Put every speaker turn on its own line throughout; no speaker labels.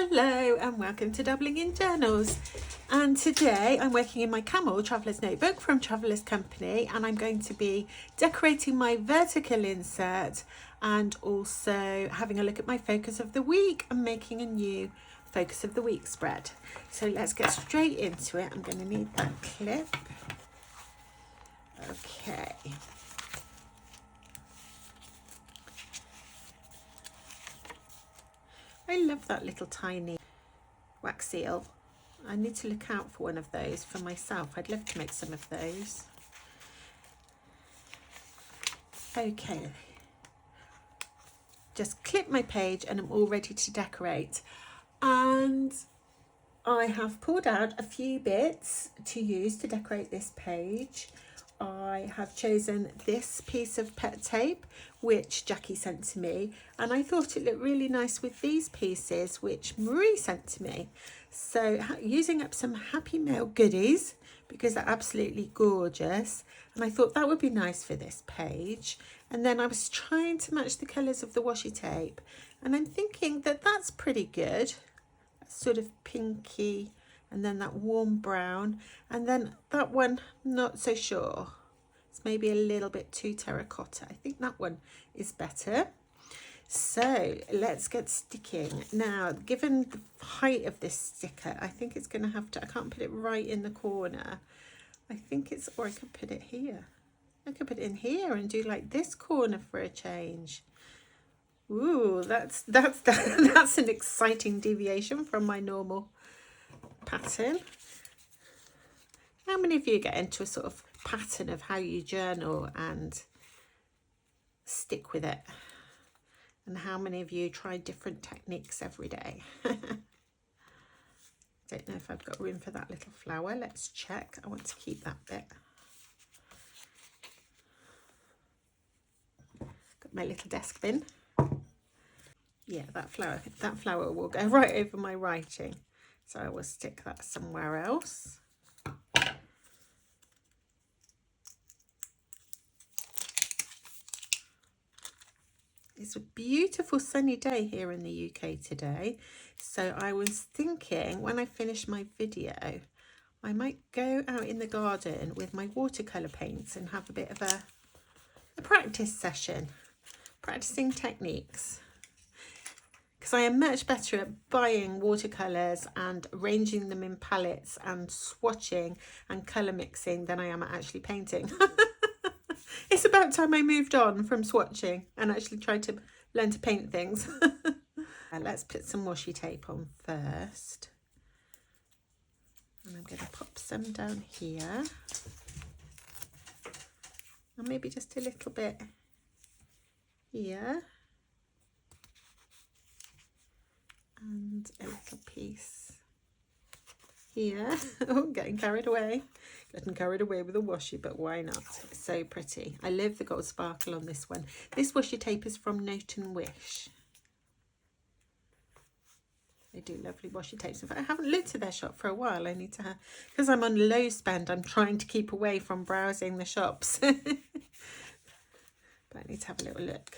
Hello and welcome to Dabbling in Journals, and today I'm working in my Camel Traveller's Notebook from Traveller's Company, and I'm going to be decorating my vertical insert and also having a look at my focus of the week and making a new focus of the week spread. So let's get straight into it. I'm going to need that clip. Okay. I love that little tiny wax seal. I need to look out for one of those for myself. I'd love to make some of those. Okay, just clip my page and I'm all ready to decorate. And I have pulled out a few bits to use to decorate this page. I have chosen this piece of pet tape which Jackie sent to me, and I thought it looked really nice with these pieces which Marie sent to me. So using up some Happy Mail goodies because they're absolutely gorgeous, and I thought that would be nice for this page. And then I was trying to match the colours of the washi tape, and I'm thinking that that's pretty good. Sort of pinky, and then that warm brown, and then that one not so sure, it's maybe a little bit too terracotta. I think that one is better. So let's get sticking now. Given the height of this sticker, I think it's going to have to, I can't put it right in the corner. I think it's, or I could put it here. I could put it in here and do like this corner for a change. Ooh, that's an exciting deviation from my normal pattern. How many of you get into a sort of pattern of how you journal and stick with it? And how many of you try different techniques every day? Don't know if I've got room for that little flower. Let's check. I want to keep that bit. Got my little desk bin. Yeah, that flower will go right over my writing, so I will stick that somewhere else. It's a beautiful sunny day here in the UK today, so I was thinking when I finish my video I might go out in the garden with my watercolour paints and have a bit of a practice session, practicing techniques. Because I am much better at buying watercolours and arranging them in palettes and swatching and colour mixing than I am at actually painting. It's about time I moved on from swatching and actually tried to learn to paint things. Let's put some washi tape on first. And I'm going to pop some down here. And maybe just a little bit here. And a little piece here. Oh, getting carried away with the washi, but why not? It's so pretty. I love the gold sparkle on this one. This washi tape is from Note and Wish. They do lovely washi tapes. In fact, I haven't looked at their shop for a while. I need to have, because I'm on low spend, I'm trying to keep away from browsing the shops. But I need to have a little look.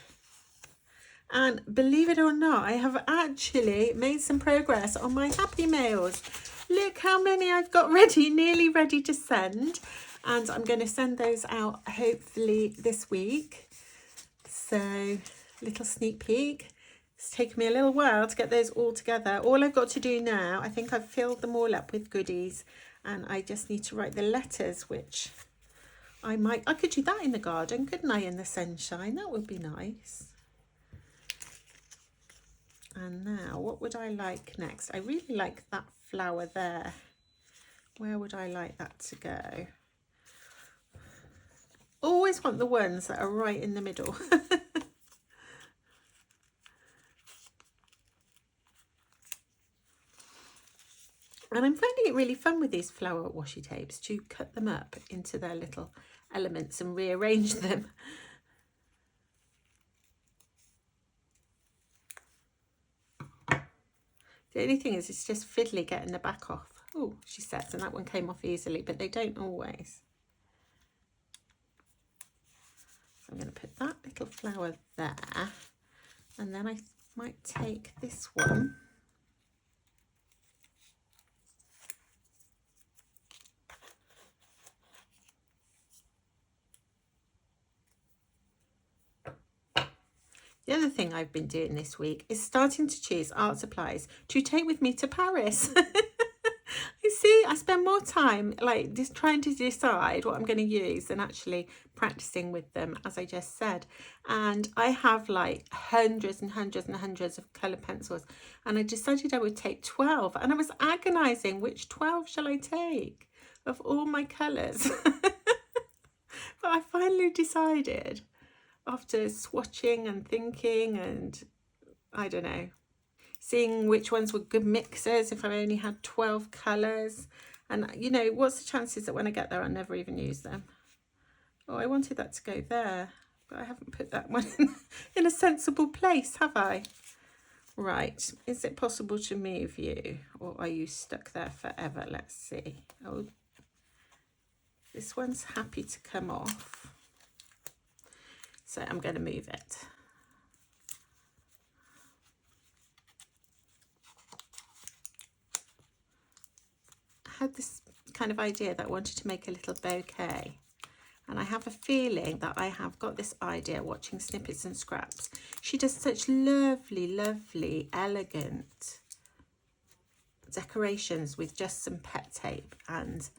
And believe it or not, I have actually made some progress on my Happy Mails. Look how many I've got ready, nearly ready to send. And I'm going to send those out hopefully this week. So, little sneak peek. It's taken me a little while to get those all together. All I've got to do now, I think I've filled them all up with goodies. And I just need to write the letters, which I could do that in the garden, couldn't I, in the sunshine? That would be nice. And now, what would I like next? I really like that flower there. Where would I like that to go? Always want the ones that are right in the middle. And I'm finding it really fun with these flower washi tapes to cut them up into their little elements and rearrange them. The only thing is it's just fiddly getting the back off. Oh, she says, and that one came off easily, but they don't always. So I'm going to put that little flower there, and then I might take this one thing I've been doing this week is starting to choose art supplies to take with me to Paris. You see, I spend more time like just trying to decide what I'm going to use than actually practicing with them, as I just said. And I have like hundreds and hundreds and hundreds of colour pencils, and I decided I would take 12, and I was agonising, which 12 shall I take of all my colours? But I finally decided, after swatching and thinking and I don't know, seeing which ones were good mixers if I only had 12 colours. And you know, what's the chances that when I get there I'll never even use them? Oh, I wanted that to go there, but I haven't put that one in a sensible place, have I? Right, is it possible to move you, or are you stuck there forever? Let's see. Oh, this one's happy to come off, so I'm going to move it. I had this kind of idea that I wanted to make a little bouquet, and I have a feeling that I have got this idea watching Snippets and Scraps. She does such lovely, lovely, elegant decorations with just some pet tape, and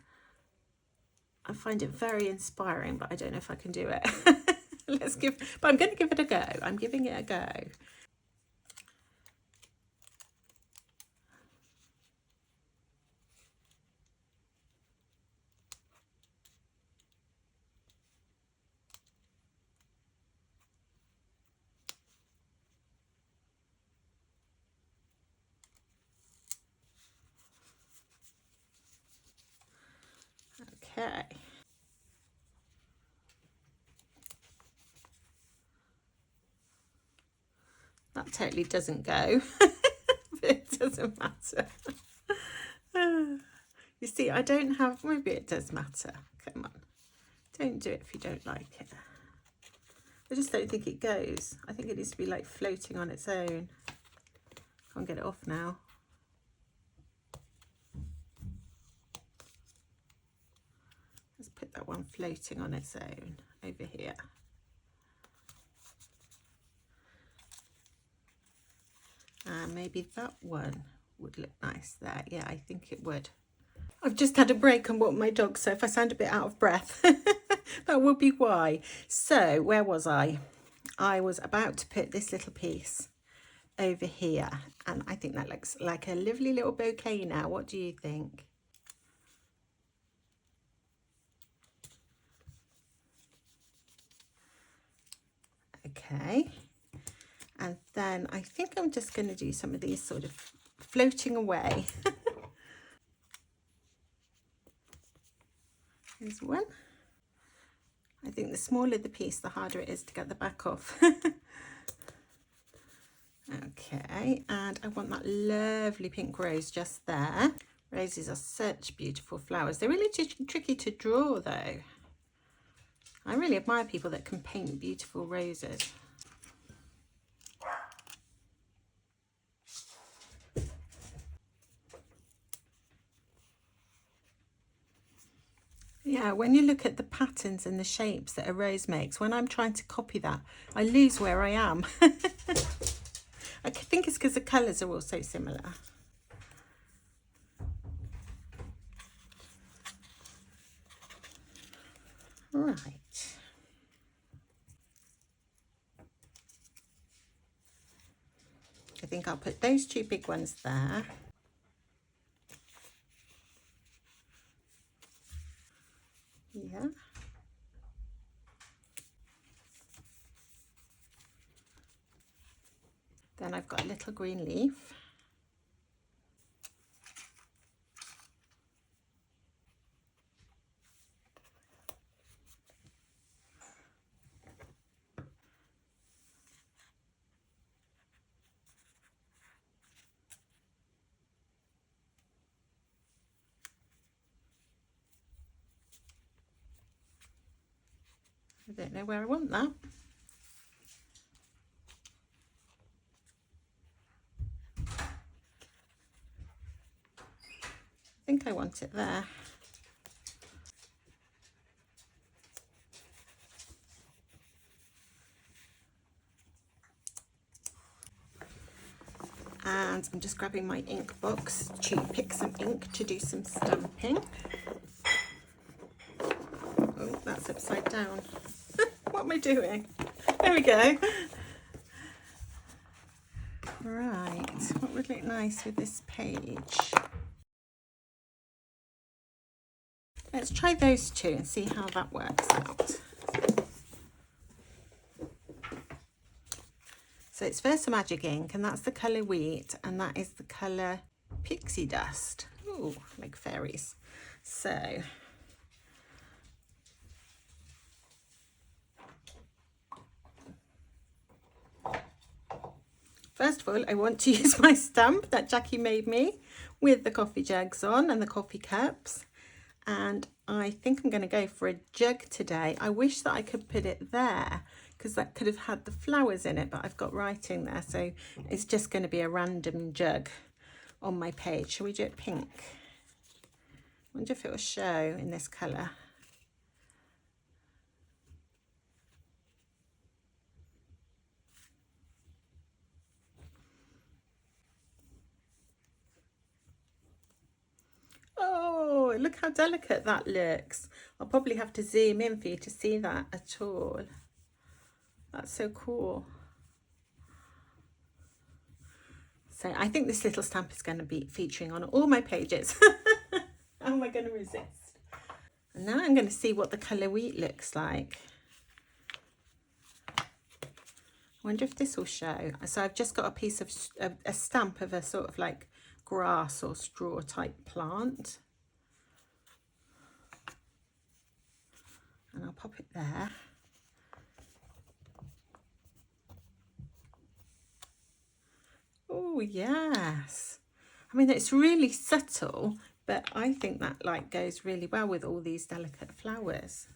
I find it very inspiring, but I don't know if I can do it. But I'm going to give it a go. I'm giving it a go. Okay. That totally doesn't go, but it doesn't matter. You see, I don't have, maybe it does matter. Come on, don't do it if you don't like it. I just don't think it goes. I think it needs to be like floating on its own. Can't get it off now. Let's put that one floating on its own over here. And maybe that one would look nice there. Yeah, I think it would. I've just had a break and walked my dog, so if I sound a bit out of breath, that would be why. So where was I? I was about to put this little piece over here, and I think that looks like a lovely little bouquet now. What do you think? Okay, and then I think I'm just going to do some of these sort of floating away. Here's one. I think the smaller the piece, the harder it is to get the back off. Okay, and I want that lovely pink rose just there. Roses are such beautiful flowers. They're really tricky to draw though. I really admire people that can paint beautiful roses. Yeah, when you look at the patterns and the shapes that a rose makes, when I'm trying to copy that, I lose where I am. I think it's because the colours are all so similar. Right. I think I'll put those two big ones there. Yeah. Then I've got a little green leaf. I don't know where I want that. I think I want it there. I'm just grabbing my ink box to pick some ink to do some stamping. Oh, that's upside down. What am I doing? There we go. Right, what would look nice with this page? Let's try those two and see how that works out. So it's Versa Magic ink, and that's the colour Wheat, and that is the colour Pixie Dust. Ooh, like fairies. So first of all, I want to use my stamp that Jackie made me with the coffee jugs on and the coffee cups. And I think I'm going to go for a jug today. I wish that I could put it there because that could have had the flowers in it, but I've got writing there. So it's just going to be a random jug on my page. Shall we do it pink? I wonder if it will show in this colour. Oh, look how delicate that looks. I'll probably have to zoom in for you to see that at all. That's so cool. So I think this little stamp is going to be featuring on all my pages. How am I going to resist? And now I'm going to see what the colour Wheat looks like. I wonder if this will show. So I've just got a piece of a stamp of a sort of like grass or straw type plant. And I'll pop it there. Oh, yes. I mean, it's really subtle, but I think that like goes really well with all these delicate flowers.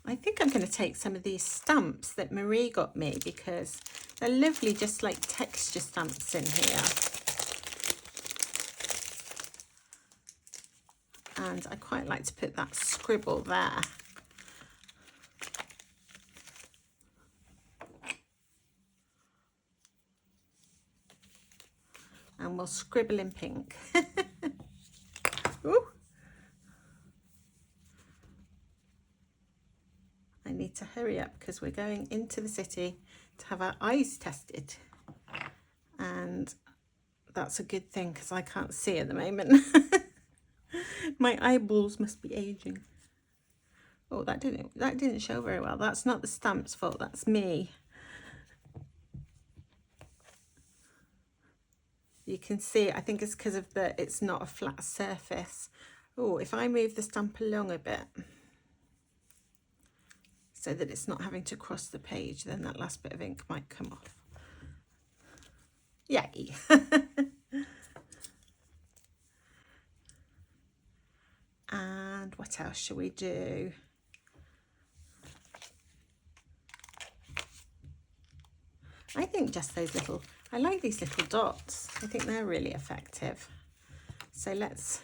I think I'm going to take some of these stamps that Marie got me because they're lovely, just like texture stamps in here. And I quite like to put that scribble there. And we'll scribble in pink. Ooh. I need to hurry up because we're going into the city to have our eyes tested. And that's a good thing because I can't see at the moment. My eyeballs must be aging. Oh, that didn't show very well. That's not the stamp's fault, that's me. You can see, I think it's because of it's not a flat surface. Oh, if I move the stamp along a bit so that it's not having to cross the page, then that last bit of ink might come off. Yay. And what else shall we do? I think just those little, I like these little dots. I think they're really effective. So let's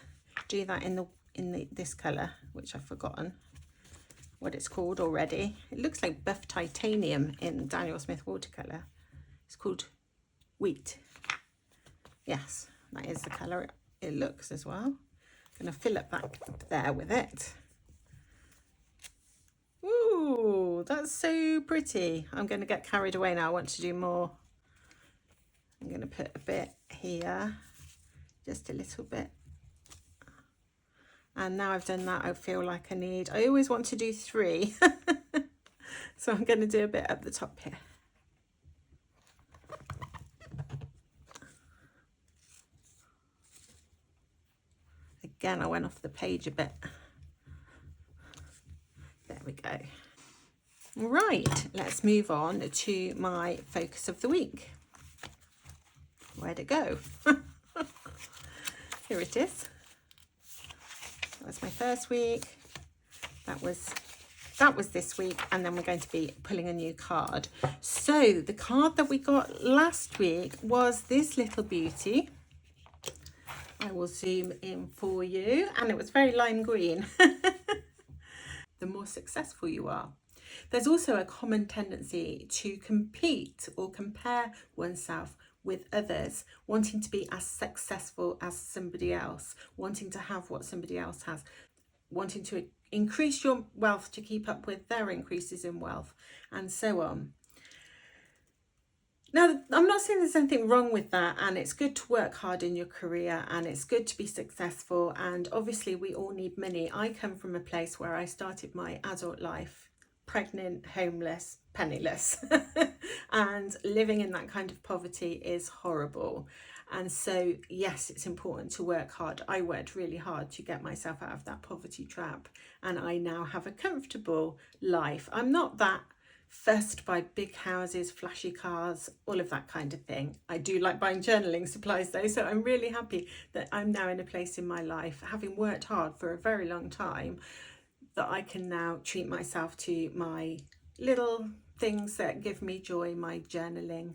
do that in this colour, which I've forgotten what it's called already. It looks like buff titanium in Daniel Smith watercolour. It's called Wheat. Yes, that is the colour it looks as well. I'm going to fill up that there with it. Ooh, that's so pretty. I'm going to get carried away now. I want to do more. I'm going to put a bit here, just a little bit. And now I've done that, I feel like I always want to do 3. So I'm going to do a bit at the top here. Again, I went off the page a bit. There we go. Right, let's move on to my focus of the week. Where'd it go? Here it is. That was my first week. That was this week, and then we're going to be pulling a new card. So the card that we got last week was this little beauty. I will zoom in for you, and it was very lime green. The more successful you are. There's also a common tendency to compete or compare oneself with others, wanting to be as successful as somebody else, wanting to have what somebody else has, wanting to increase your wealth to keep up with their increases in wealth, and so on. Now, I'm not saying there's anything wrong with that, and it's good to work hard in your career, and it's good to be successful, and obviously we all need money. I come from a place where I started my adult life pregnant, homeless, penniless, and living in that kind of poverty is horrible. And so, yes, it's important to work hard. I worked really hard to get myself out of that poverty trap, and I now have a comfortable life. I'm not that fussed by big houses, flashy cars, all of that kind of thing. I do like buying journaling supplies though, so I'm really happy that I'm now in a place in my life, having worked hard for a very long time, that I can now treat myself to my little things that give me joy, my journaling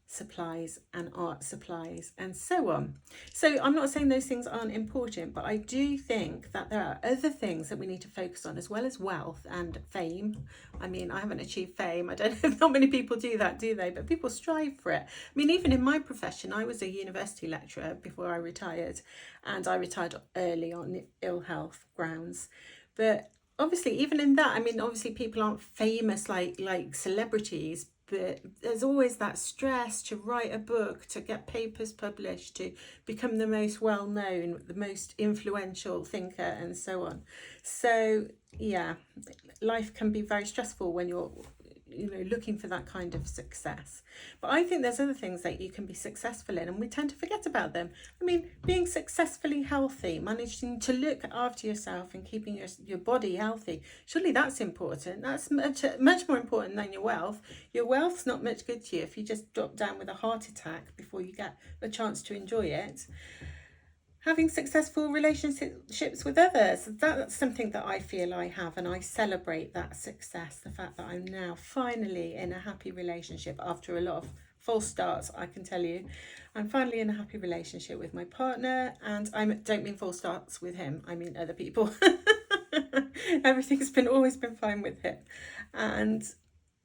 supplies and art supplies and so on. So I'm not saying those things aren't important, but I do think that there are other things that we need to focus on, as well as wealth and fame. I mean, I haven't achieved fame. I don't know if not many people do that, do they? But people strive for it. I mean, even in my profession, I was a university lecturer before I retired, and I retired early on ill health grounds. But obviously, even in that, I mean, obviously people aren't famous like celebrities, but there's always that stress to write a book, to get papers published, to become the most well-known, the most influential thinker, and so on. So yeah, life can be very stressful when you're looking for that kind of success. But I think there's other things that you can be successful in, and we tend to forget about them. I mean, being successfully healthy, managing to look after yourself and keeping your body healthy, surely that's important. That's much more important than your wealth. Your wealth's not much good to you if you just drop down with a heart attack before you get a chance to enjoy it. Having successful relationships with others, that's something that I feel I have, and I celebrate that success, the fact that I'm now finally in a happy relationship after a lot of false starts. I can tell you, I'm finally in a happy relationship with my partner, and I don't mean false starts with him, I mean other people. Everything's always been fine with him, and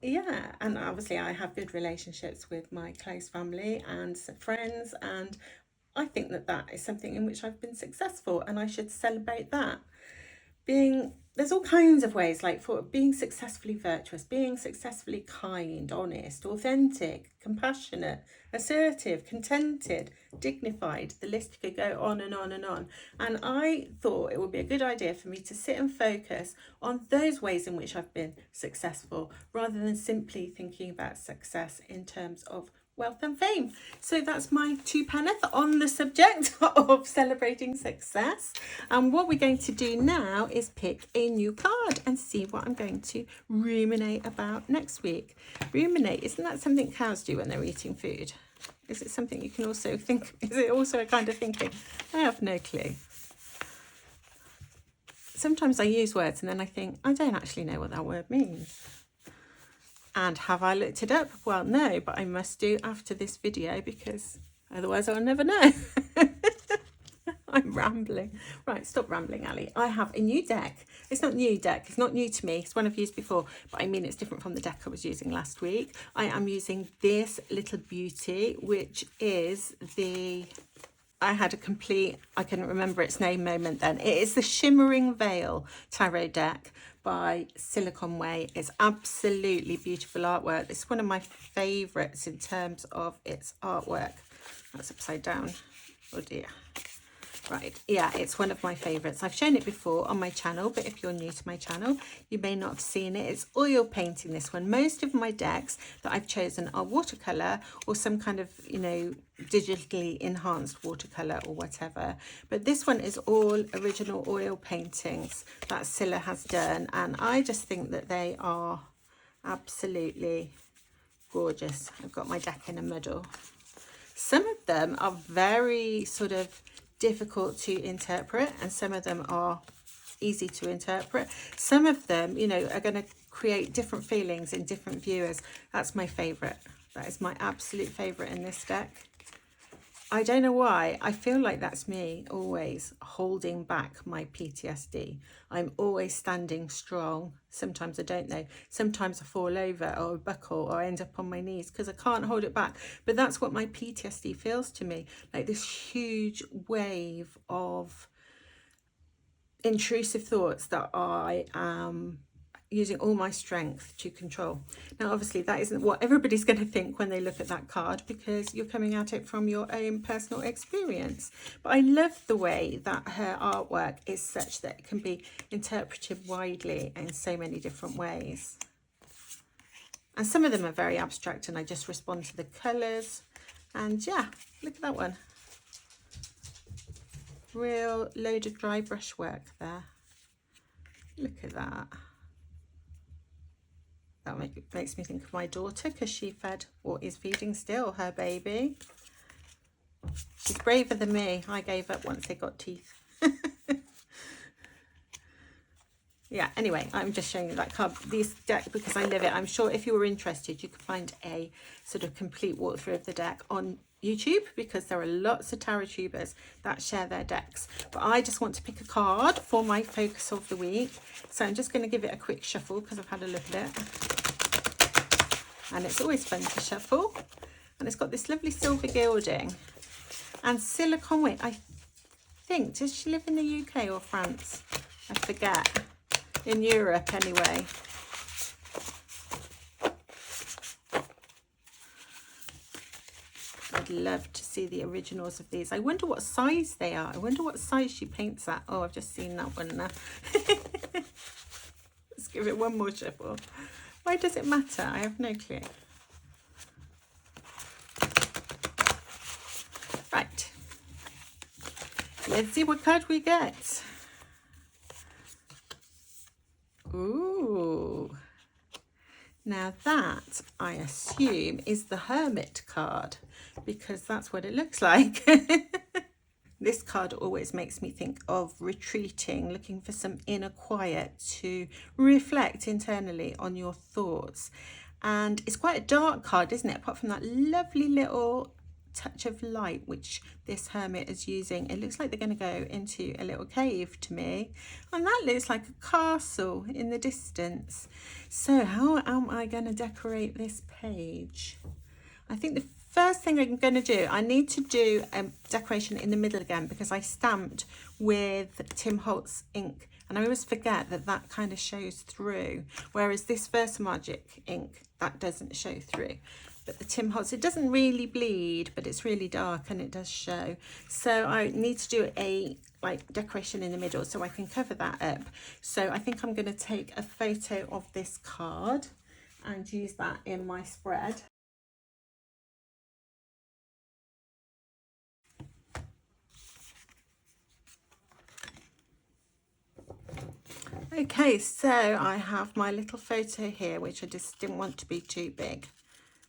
yeah, and obviously I have good relationships with my close family and friends, and I think that is something in which I've been successful, and I should celebrate that. There's all kinds of ways, like for being successfully virtuous, being successfully kind, honest, authentic, compassionate, assertive, contented, dignified. The list could go on and on and on. And I thought it would be a good idea for me to sit and focus on those ways in which I've been successful, rather than simply thinking about success in terms of wealth and fame. So that's my 2 penneth on the subject of celebrating success. And what we're going to do now is pick a new card and see what I'm going to ruminate about next week. Ruminate, isn't that something cows do when they're eating food? Is it something you can also think? Is it also a kind of thinking? I have no clue. Sometimes I use words and then I think, I don't actually know what that word means. And have I looked it up? Well, no, but I must do after this video, because otherwise I'll never know. I'm rambling. Right, stop rambling, Ali. I have a new deck. It's not new deck. It's not new to me. It's one I've used before, but I mean it's different from the deck I was using last week. I am using this little beauty, which is I had a complete, I couldn't remember its name moment then. It is the Shimmering Veil Tarot deck by Silicon Way. It's absolutely beautiful artwork. It's one of my favourites in terms of its artwork. That's upside down. Oh dear. Right, yeah, it's one of my favourites. I've shown it before on my channel, but if you're new to my channel, you may not have seen it. It's oil painting, this one. Most of my decks that I've chosen are watercolour or some kind of, digitally enhanced watercolour or whatever. But this one is all original oil paintings that Scylla has done, and I just think that they are absolutely gorgeous. I've got my deck in a muddle. Some of them are very sort of difficult to interpret, and some of them are easy to interpret. Some of them, are going to create different feelings in different viewers. That's my favourite. That is my absolute favourite in this deck. I don't know why. I feel like that's me always holding back my PTSD. I'm always standing strong. Sometimes I don't know. Sometimes I fall over or buckle or end up on my knees because I can't hold it back. But that's what my PTSD feels to me. Like this huge wave of intrusive thoughts that I am using all my strength to control. Now, obviously, that isn't what everybody's going to think when they look at that card because you're coming at it from your own personal experience. But I love the way that her artwork is such that it can be interpreted widely in so many different ways. And some of them are very abstract and I just respond to the colours. And yeah, look at that one. Real load of dry brush work there. Look at that. That makes me think of my daughter because she fed or is feeding still her baby. She's braver than me. I gave up once they got teeth. Yeah, anyway, I'm just showing you that card. This deck, because I live it, I'm sure if you were interested, you could find a sort of complete walkthrough of the deck on YouTube because there are lots of tarot tubers that share their decks. But I just want to pick a card for my focus of the week. So I'm just going to give it a quick shuffle because I've had a look at it. And it's always fun to shuffle. And it's got this lovely silver gilding and silicone weight. I think, does she live in the UK or France? I forget. In Europe anyway. I'd love to see the originals of these. I wonder what size they are. I wonder what size she paints at. Oh, I've just seen that one now. Let's give it one more shuffle. Why does it matter? I have no clue. Right. Let's see what card we get. Ooh. Now that, I assume, is the Hermit card, because that's what it looks like. This card always makes me think of retreating, looking for some inner quiet to reflect internally on your thoughts. And it's quite a dark card, isn't it? Apart from that lovely little touch of light which this hermit is using. It looks like they're going to go into a little cave to me, and that looks like a castle in the distance. So how am I going to decorate this page? I think the first thing I'm going to do, I need to do a decoration in the middle again because I stamped with Tim Holtz ink and I always forget that that kind of shows through, whereas this Versamagic ink, that doesn't show through. But the Tim Holtz, it doesn't really bleed, but it's really dark and it does show. So I need to do a decoration in the middle so I can cover that up. So I think I'm going to take a photo of this card and use that in my spread. Okay, so I have my little photo here, which I just didn't want to be too big.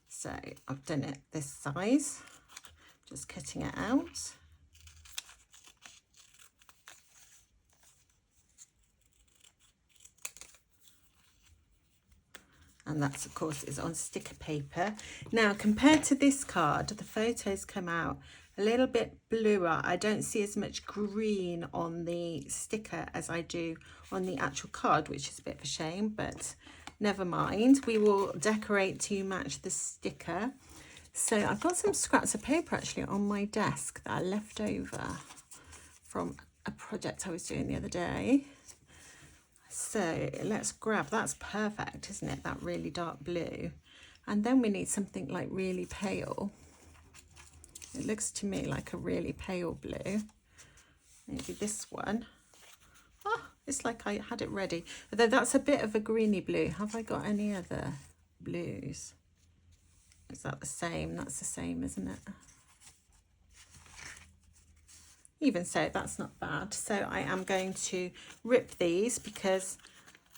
So I've done it this size, just cutting it out. And that's, of course, is on sticker paper. Now, compared to this card, the photos come out a little bit bluer. I don't see as much green on the sticker as I do on the actual card, which is a bit of a shame, but never mind. We will decorate to match the sticker. So I've got some scraps of paper actually on my desk that I left over from a project I was doing the other day. So let's grab, that's perfect, isn't it? That really dark blue. And then we need something like really pale. It looks to me like a really pale blue. Maybe this one. Oh, it's like I had it ready. Although that's a bit of a greeny blue. Have I got any other blues? Is that the same? That's the same, isn't it? Even so, that's not bad. So I am going to rip these because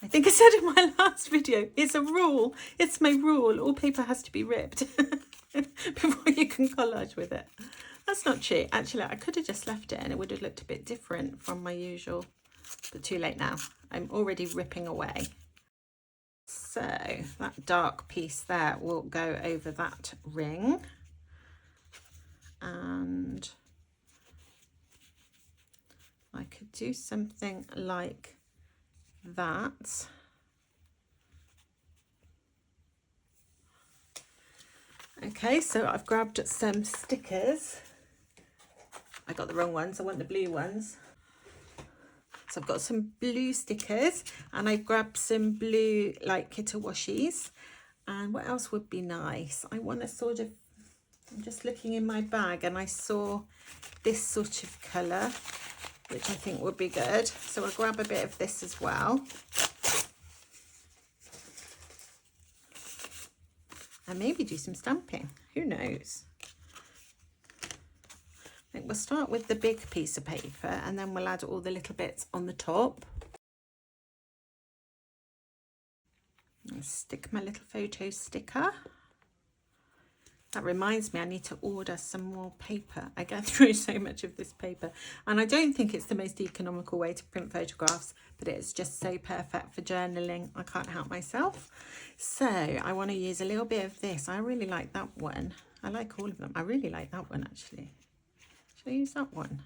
I think I said in my last video, it's a rule. It's my rule. All paper has to be ripped before you can collage with it. That's not true. Actually, I could have just left it and it would have looked a bit different from my usual, but too late now. I'm already ripping away. So that dark piece there will go over that ring. and I could do something like that. Okay, so I've grabbed some stickers. I got the wrong ones, I want the blue ones. So I've got some blue stickers, and I've grabbed some blue like Kitten Washies. And what else would be nice? I want to sort of, I'm just looking in my bag and I saw this sort of colour, which I think would be good. So I'll grab a bit of this as well. And maybe do some stamping, who knows? I think we'll start with the big piece of paper and then we'll add all the little bits on the top. I'll stick my little photo sticker. That reminds me, I need to order some more paper. I get through so much of this paper, and I don't think it's the most economical way to print photographs, but it's just so perfect for journaling. I can't help myself. So I want to use a little bit of this. I really like that one. I like all of them. I really like that one actually. Should I use that one?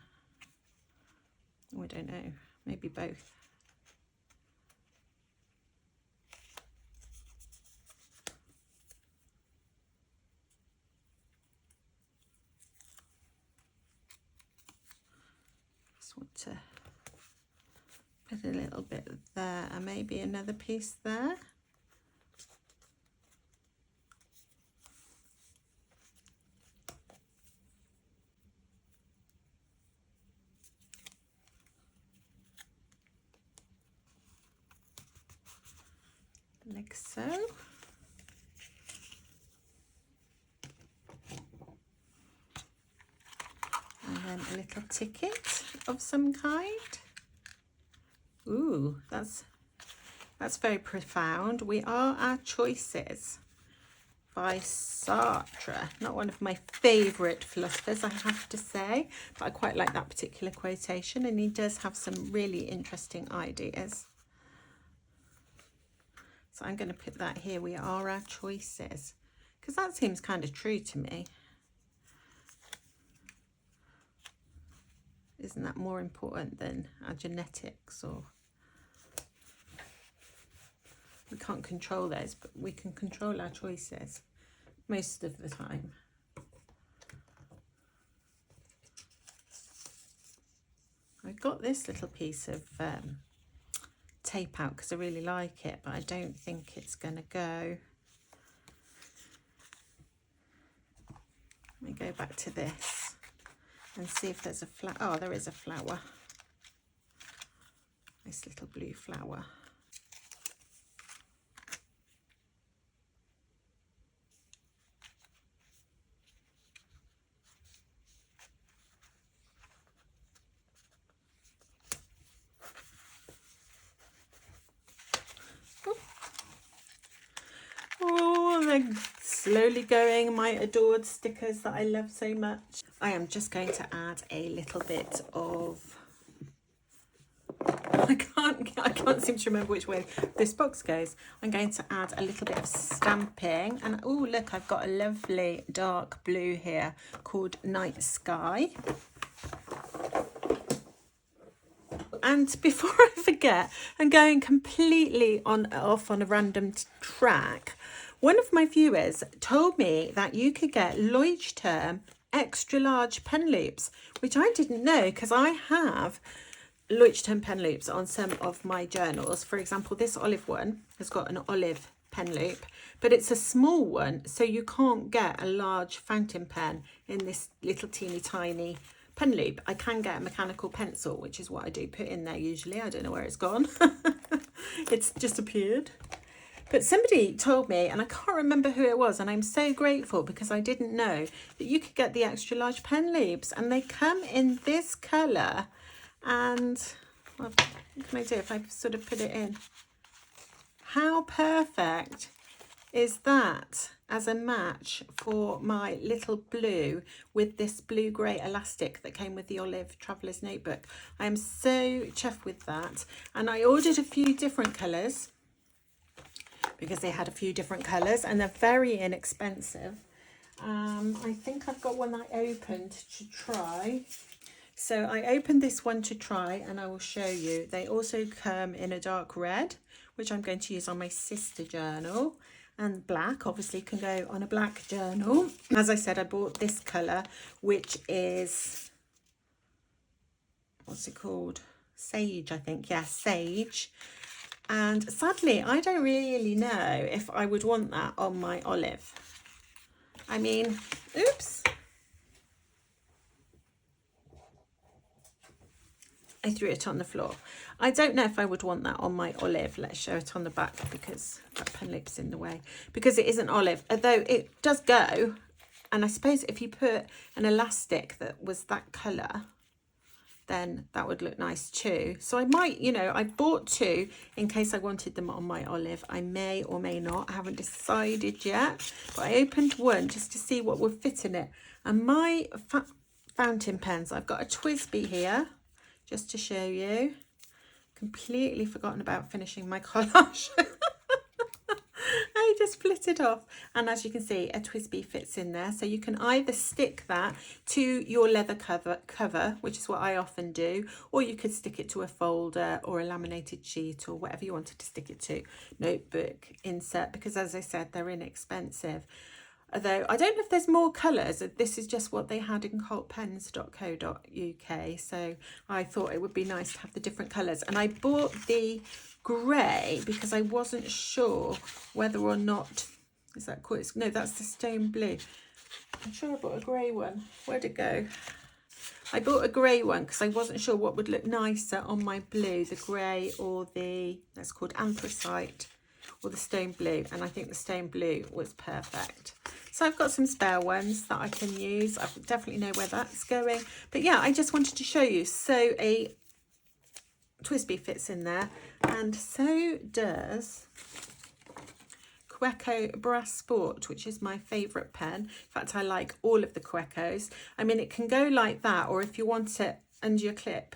Oh, I don't know. Maybe both. Just want to put a little bit there and maybe another piece there. Like so. And then a little ticket of some kind. Ooh, that's very profound. We are our choices, by Sartre. Not one of my favourite philosophers, I have to say, but I quite like that particular quotation, and he does have some really interesting ideas. So I'm going to put that here. We are our choices, because that seems kind of true to me. Isn't that more important than our genetics? Or we can't control those, but we can control our choices most of the time. I got this little piece of tape out because I really like it, but I don't think it's going to go. Let me go back to this and see if there's a flower. Oh, there is a flower. Nice little blue flower. Oh, they're slowly going, my adored stickers that I love so much. I am just going to add a little bit of, I can't seem to remember which way this box goes. I'm going to add a little bit of stamping, and oh look, I've got a lovely dark blue here called Night Sky. And before I forget, I'm going completely off on a random track. One of my viewers told me that you could get Leuchtturm extra large pen loops, which I didn't know, because I have Leuchtturm pen loops on some of my journals. For example, this olive one has got an olive pen loop, but it's a small one, so you can't get a large fountain pen in this little teeny tiny pen loop. I can get a mechanical pencil, which is what I do put in there usually. I don't know where it's gone. It's just appeared. But somebody told me, and I can't remember who it was, and I'm so grateful because I didn't know, that you could get the extra large pen loops, and they come in this colour. And what can I do if I sort of put it in? How perfect is that as a match for my little blue with this blue grey elastic that came with the olive traveller's notebook? I am so chuffed with that. And I ordered a few different colours because they had a few different colours, and they're very inexpensive. I think I've got one I opened to try. So I opened this one to try and I will show you. They also come in a dark red, which I'm going to use on my sister journal. And black obviously can go on a black journal. As I said, I bought this colour, which is, what's it called? Sage, I think. Yeah, sage. And sadly, I don't really know if I would want that on my olive. I mean, oops. I threw it on the floor. I don't know if I would want that on my olive. Let's show it on the back because that pen lip's in the way. Because it isn't olive, although it does go. And I suppose if you put an elastic that was that colour, then that would look nice too. So I might, you know, I bought two in case I wanted them on my olive. I may or may not. I haven't decided yet. But I opened one just to see what would fit in it. And my fountain pens, I've got a Twisby here. Just to show you, completely forgotten about finishing my collage. I just split it off. And as you can see, a Twisby fits in there. So you can either stick that to your leather cover, which is what I often do, or you could stick it to a folder or a laminated sheet or whatever you wanted to stick it to. Notebook, insert, because as I said, they're inexpensive. Although I don't know if there's more colours. This is just what they had in cultpens.co.uk. So I thought it would be nice to have the different colours. And I bought the grey because I wasn't sure whether or not, is that cool? No, that's the stone blue. I'm sure I bought a grey one. Where'd it go? I bought a grey one because I wasn't sure what would look nicer on my blue, the grey or the, that's called anthracite, or the stone blue. And I think the stone blue was perfect. So I've got some spare ones that I can use. I definitely know where that's going. But yeah, I just wanted to show you. So a Twisby fits in there, and so does Queco Brass Sport, which is my favourite pen. In fact, I like all of the Quecos. I mean, it can go like that, or if you want it under your clip,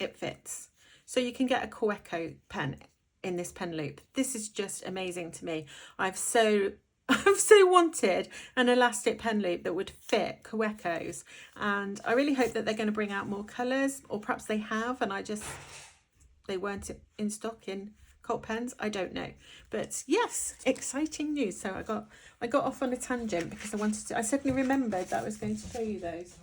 it fits. So you can get a Queco pen in this pen loop. This is just amazing to me. I've so wanted an elastic pen loop that would fit Quecos, and I really hope that they're going to bring out more colours, or perhaps they have and they weren't in stock in Cult Pens. I don't know, but yes, exciting news. So I got off on a tangent because I suddenly remembered that I was going to show you those.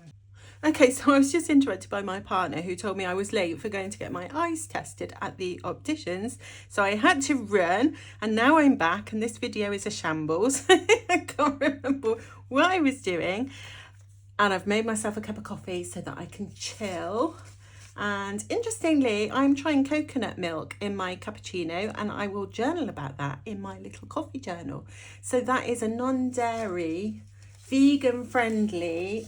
Okay, so I was just interrupted by my partner who told me I was late for going to get my eyes tested at the opticians. So I had to run, and now I'm back and this video is a shambles. I can't remember what I was doing. And I've made myself a cup of coffee so that I can chill. And interestingly, I'm trying coconut milk in my cappuccino, and I will journal about that in my little coffee journal. So that is a non-dairy, vegan-friendly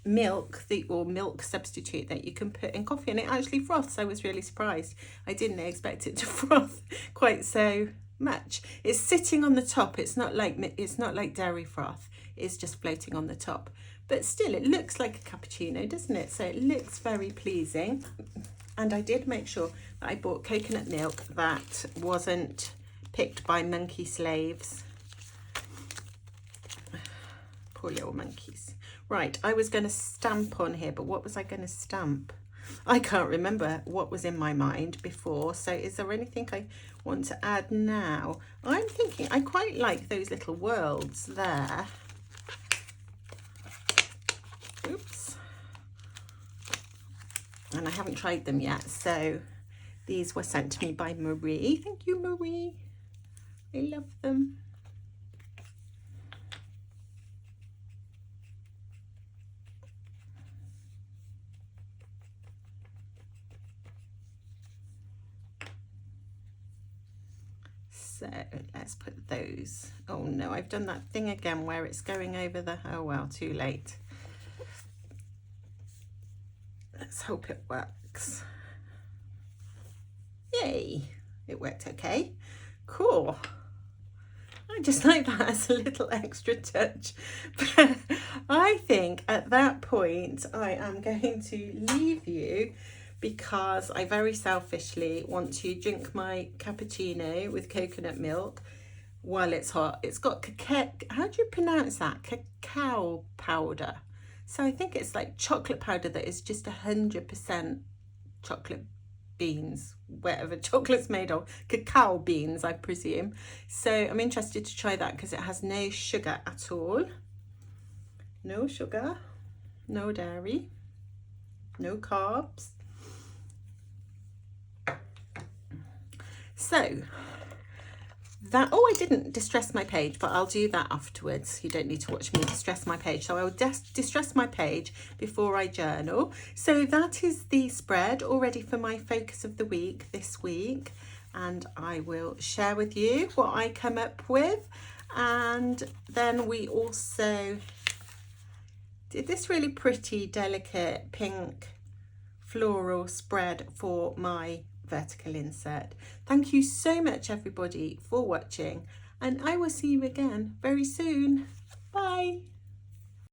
milk or milk substitute that you can put in coffee, and it actually froths. I was really surprised. I didn't expect it to froth quite so much. It's sitting on the top. It's not like dairy froth. It's just floating on the top, but still it looks like a cappuccino, doesn't it? So it looks very pleasing. And I did make sure that I bought coconut milk that wasn't picked by monkey slaves. Poor little monkeys. Right, I was going to stamp on here, but what was I going to stamp? I can't remember what was in my mind before. So is there anything I want to add now? I'm thinking I quite like those little worlds there. Oops. And I haven't tried them yet. So these were sent to me by Marie. Thank you, Marie. I love them. So let's put those. Oh no, I've done that thing again where it's going over the, oh well, too late. Let's hope it works. Yay, it worked okay. Cool. I just like that as a little extra touch. But I think at that point I am going to leave you, because I very selfishly want to drink my cappuccino with coconut milk while it's hot. It's got cacao, how do you pronounce that? Cacao powder. So I think it's like chocolate powder that is just 100% chocolate beans, whatever chocolate's made of, cacao beans, I presume. So I'm interested to try that because it has no sugar at all. No sugar, no dairy, no carbs. So that, oh, I didn't distress my page, but I'll do that afterwards. You don't need to watch me distress my page. So I will distress my page before I journal. So that is the spread all ready for my focus of the week this week. And I will share with you what I come up with. And then we also did this really pretty, delicate pink floral spread for my vertical insert. Thank you so much everybody for watching, and I will see you again very soon. Bye.